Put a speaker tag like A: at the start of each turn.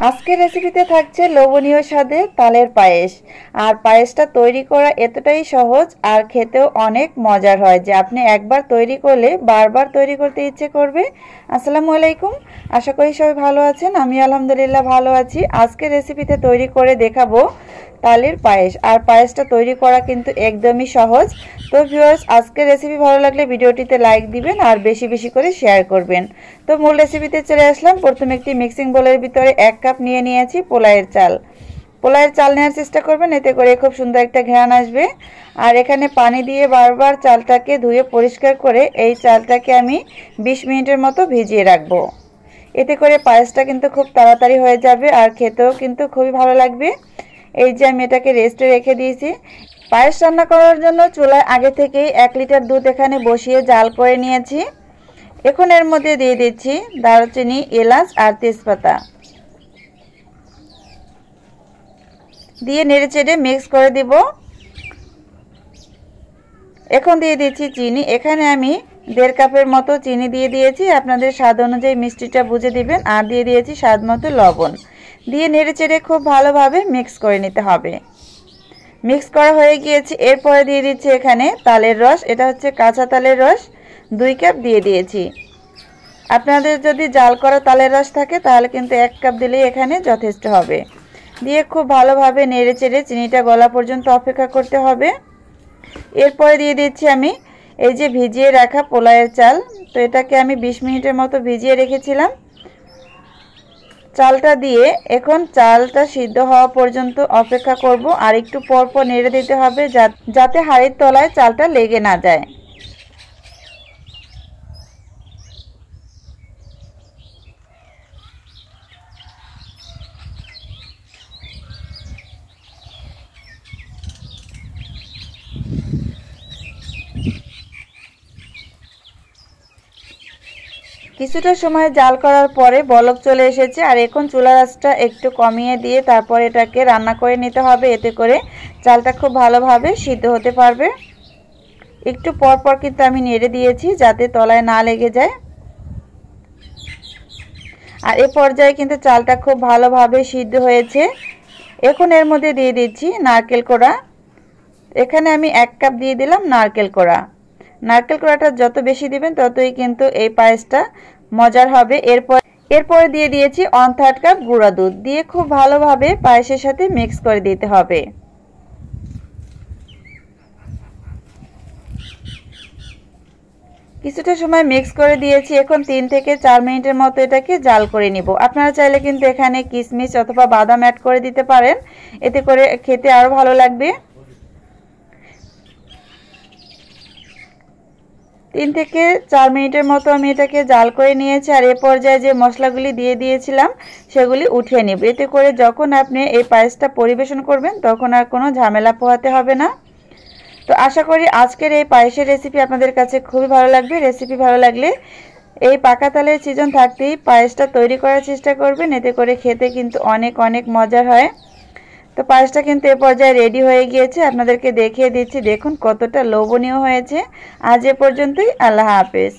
A: আজকের রেসিপিতে থাকছে লোভনীয় স্বাদে তালের পায়েস। আর পায়েসটা তৈরি করা এতটাই সহজ আর খেতেও অনেক মজার হয় যে আপনি একবার তৈরি করলে বারবার তৈরি করতে ইচ্ছে করবে। আসসালামু আলাইকুম, আশা করি সবাই ভালো আছেন। আমি আলহামদুলিল্লাহ ভালো আছি। আজকের রেসিপিতে তৈরি করে দেখাবো তালের পায়েস। আর পায়েসটা তৈরি করা কিন্তু একদমই সহজ। তো ভিউয়ার্স, আজকের রেসিপি ভালো লাগলে ভিডিওটিতে লাইক দিবেন আর বেশি বেশি করে শেয়ার করবেন। তো মূল রেসিপিতে চলে আসলাম। প্রথমে একটি মিক্সিং বোলের ভিতরে 1 কাপ নিয়ে নিয়েছি পোলাওয়ের চাল। পোলাওয়ের চাল নেওয়ার চেষ্টা করবেন, এতে করে খুব সুন্দর একটা ঘ্রাণ আসবে। আর এখানে পানি দিয়ে বারবার চালটাকে ধুয়ে পরিষ্কার করে এই চালটাকে আমি 20 মিনিটের মতো ভিজিয়ে রাখবো। এতে করে পায়েসটা কিন্তু খুব তাড়াতাড়ি হয়ে যাবে আর খেতেও কিন্তু খুবই ভালো লাগবে। এই যে আমি এটাকে রেস্টে রেখে দিয়েছি। পায়েস রান্না করার জন্য চুলায় আগে থেকেই 1 লিটার দুধ এখানে বসিয়ে জাল করে নিয়েছি। এখন এর মধ্যে দিয়ে দিচ্ছি দারুচিনি, এলাচ আর তেজপাতা দিয়ে নেড়েচেড়ে মিক্স করে দিব। এখন দিয়ে দিচ্ছি চিনি। এখানে আমি 1.5 কাপের মতো চিনি দিয়ে দিয়েছি। আপনাদের স্বাদ অনুযায়ী মিষ্টিটা বুঝে দিবেন। আর দিয়ে দিয়েছি স্বাদ মতো লবণ। দিয়ে নেড়েচেড়ে খুব ভালোভাবে মিক্স করে নিতে হবে। মিক্স করা হয়ে গিয়েছে। এরপরে দিয়ে দিচ্ছি এখানে তালের রস। এটা হচ্ছে কাঁচা তালের রস, 2 কাপ দিয়ে দিয়েছি। আপনাদের যদি জাল করা তালের রস থাকে তাহলে কিন্তু 1 কাপ দিলেই এখানে যথেষ্ট হবে। দিয়ে খুব ভালোভাবে নেড়েচেড়ে চিনিটা গলা পর্যন্ত অপেক্ষা করতে হবে। এরপরে দিয়ে দিচ্ছি আমি এই যে ভিজিয়ে রাখা পোলাওয়ের চাল। তো এটাকে আমি 20 মিনিটের মতো ভিজিয়ে রেখেছিলাম। চালটা দিয়ে এখন চালটা সিদ্ধ হওয়া পর্যন্ত অপেক্ষা করব। আর একটু পর পর নেড়ে দিতে হবে যাতে হাঁড়ির তলায় চালটা লেগে না যায়। কিছুটা সময় জাল করার পরে বলক চলে এসেছে। আর এখন চুলার আঁচটা একটু কমিয়ে দিয়ে তারপর এটাকে রান্না করে নিতে হবে। এতে করে চালটা খুব ভালোভাবে সিদ্ধ হতে পারবে। একটু পর পর কিন্তু আমি নেড়ে দিয়েছি যাতে তলায় না লেগে যায়। আর এই পর্যায়ে কিন্তু চালটা খুব ভালোভাবে সিদ্ধ হয়েছে। এখন এর মধ্যে দিয়ে দিচ্ছি নারকেল কোড়া। এখানে আমি 1 কাপ দিয়ে দিলাম নারকেল কোড়া। নারকেল কোড়াটা যত বেশি দিবেন ততই কিন্তু এই পায়েসটা মজার হবে। এরপরে দিয়ে দিয়েছি 1/3 কাপ গুঁড়া দুধ। দিয়ে খুব ভালোভাবে পায়েসের সাথে মিক্স করে দিতে হবে। কিছুটা সময় মিক্স করে দিয়েছি। এখন 3 থেকে 4 মিনিটের মতো এটাকে জাল করে নিব। আপনারা চাইলে কিন্তু এখানে কিশমিশ অথবা বাদাম অ্যাড করে দিতে পারেন, এতে করে খেতে আরো ভালো লাগবে। 3 থেকে 4 মিনিটের মতো আমি এটাকে জাল করে নিয়েছি। আর এই পর্যায়ে যে মশলাগুলি দিয়ে দিয়েছিলাম সেগুলি উঠিয়ে নেব। এতে করে যখন আপনি এই পায়েসটা পরিবেশন করবেন তখন আর কোনো ঝামেলা পোহাতে হবে না। তো আশা করি আজকের এই পায়েসের রেসিপি আপনাদের কাছে খুবই ভালো লাগবে। রেসিপি ভালো লাগলে এই পাকা তালের সিজন থাকতেই পায়েসটা তৈরি করার চেষ্টা করবেন, এতে করে খেতে কিন্তু অনেক অনেক মজার হয়। তো পায়েসটা কিন্তু এ পর্যায়ে রেডি হয়ে গিয়েছে। আপনাদেরকে দেখিয়ে দিচ্ছি, দেখুন কতটা লোভনীয় হয়েছে। আজ এ পর্যন্তই। আল্লাহ হাফেজ।